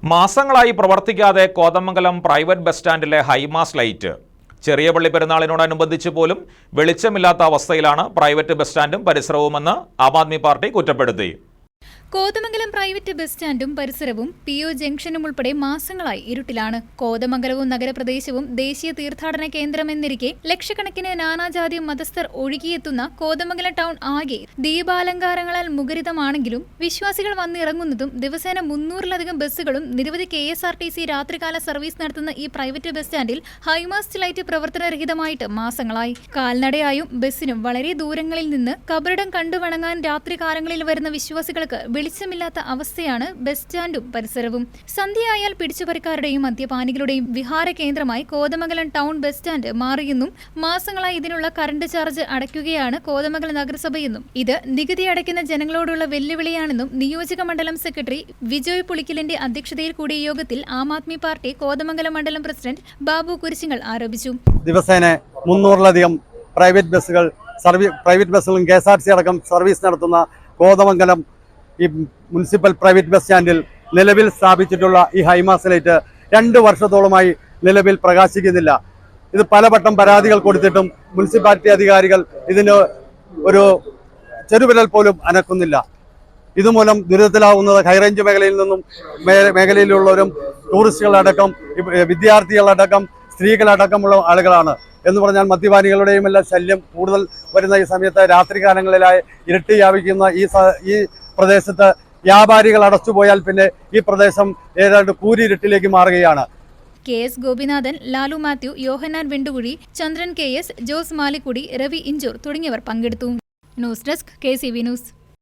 മാസങ്ങളായി പ്രവർത്തിക്കാതെ Kothamangalam private bus സ്റ്റാൻഡിലെ ഹൈമാസ് ലൈറ്റ് ചെറിയ പള്ളി പെരുന്നാളിനോടനുബന്ധിച്ച് പോലും വെളിച്ചമില്ലാത്ത അവസ്ഥയിലാണ് പ്രൈവറ്റ് ബസ് സ്റ്റാൻഡും പരിസരവുമെന്ന് ആം ആദ്മി പാർട്ടി കുറ്റപ്പെടുത്തി. കോതമംഗലം പ്രൈവറ്റ് ബസ് സ്റ്റാൻഡും പരിസരവും PO ജംഗ്ഷനും ഉൾപ്പെടെ മാസങ്ങളായി ഇരുട്ടിലാണ്. കോതമംഗലവും നഗരപ്രദേശവും ദേശീയ തീർത്ഥാടന കേന്ദ്രമെന്നിരിക്കെ ലക്ഷക്കണക്കിന് നാനാജാതി മതസ്ഥർ ഒഴുകിയെത്തുന്ന കോതമംഗലം ടൗൺ ആകെ ദീപാലങ്കാരങ്ങളാൽ മുഖരിതമാണെങ്കിലും വിശ്വാസികൾ വന്നിറങ്ങുന്നതും ദിവസേന 300-ലധികം ബസ്സുകളും നിരവധി KSRTC രാത്രികാല സർവീസ് നടത്തുന്ന ഈ പ്രൈവറ്റ് ബസ് സ്റ്റാൻഡിൽ ഹൈമാസ്റ്റ് ലൈറ്റ് പ്രവർത്തനരഹിതമായിട്ട് മാസങ്ങളായി. കാൽനടയായും ബസ്സിനും വളരെ ദൂരങ്ങളിൽ നിന്ന് കബറിടം കണ്ടുവണങ്ങാൻ രാത്രികാലങ്ങളിൽ വരുന്ന വിശ്വാസികൾക്ക് വെളിച്ചമില്ലാത്ത അവസ്ഥയാണ് ബസ് സ്റ്റാൻഡും പരിസരവും. സന്ധ്യയായാൽ പിടിച്ചുപറിക്കാരുടെയും മദ്യപാനികളുടെയും വിഹാര കേന്ദ്രമായി കോതമംഗലം ടൗൺ ബസ് സ്റ്റാൻഡ് മാറിയെന്നും മാസങ്ങളായി ഇതിനുള്ള കറണ്ട് ചാർജ് അടയ്ക്കുകയാണ് കോതമംഗലം നഗരസഭയെന്നും ഇത് നികുതി അടയ്ക്കുന്ന ജനങ്ങളോടുള്ള വെല്ലുവിളിയാണെന്നും നിയോജക മണ്ഡലം സെക്രട്ടറി വിജയ് പുളിക്കലിന്റെ അധ്യക്ഷതയിൽ കൂടിയ യോഗത്തിൽ ആം ആദ്മി പാർട്ടി കോതമംഗലം മണ്ഡലം പ്രസിഡന്റ് ബാബു കുരിശിങ്ങൽ ആരോപിച്ചു. ദിവസേന 300-ലധികം പ്രൈവറ്റ് ബസ്സുകളും KSRTC അടക്കം സർവീസ് നടത്തുന്ന കോതമംഗലം ഈ മുനിസിപ്പൽ പ്രൈവറ്റ് ബസ് സ്റ്റാൻഡിൽ നിലവിൽ സ്ഥാപിച്ചിട്ടുള്ള ഈ ഹൈമാസ് ലൈറ്റ് 2 വർഷത്തോളമായി നിലവിൽ പ്രകാശിക്കുന്നില്ല. ഇത് പലവട്ടം പരാതികൾ കൊടുത്തിട്ടും മുനിസിപ്പാലിറ്റി അധികാരികൾ ഇതിന് ഒരു ചെറുവിരൽ പോലും അനക്കുന്നില്ല. ഇതുമൂലം ദുരിതത്തിലാവുന്നത് ഹൈറേഞ്ച് മേഖലയിൽ നിന്നും മേഖലയിലുള്ളവരും ടൂറിസ്റ്റുകളടക്കം വിദ്യാർത്ഥികളടക്കം സ്ത്രീകളടക്കമുള്ള ആളുകളാണ്. എന്ന് പറഞ്ഞാൽ മദ്യപാനികളുടെയും എല്ലാം ശല്യം കൂടുതൽ വരുന്ന ഈ സമയത്ത് രാത്രികാലങ്ങളിലായി ഇരുട്ടി വ്യാപിക്കുന്ന ഈ പ്രദേശത്ത് വ്യാപാരികൾ അടച്ചുപോയാൽ പിന്നെ ഈ പ്രദേശം ഏതാണ്ട് കൂരിരുട്ടിലേക്ക് മാറുകയാണ്. KS ഗോപിനാഥൻ, ലാലു മാത്യു, യോഹന്നാൻ വെണ്ടുകുഴി, ചന്ദ്രൻ KS, ജോസ് മാലിക്കുടി, രവി ഇഞ്ചൂർ തുടങ്ങിയവർ പങ്കെടുത്തു. News desk KCV news.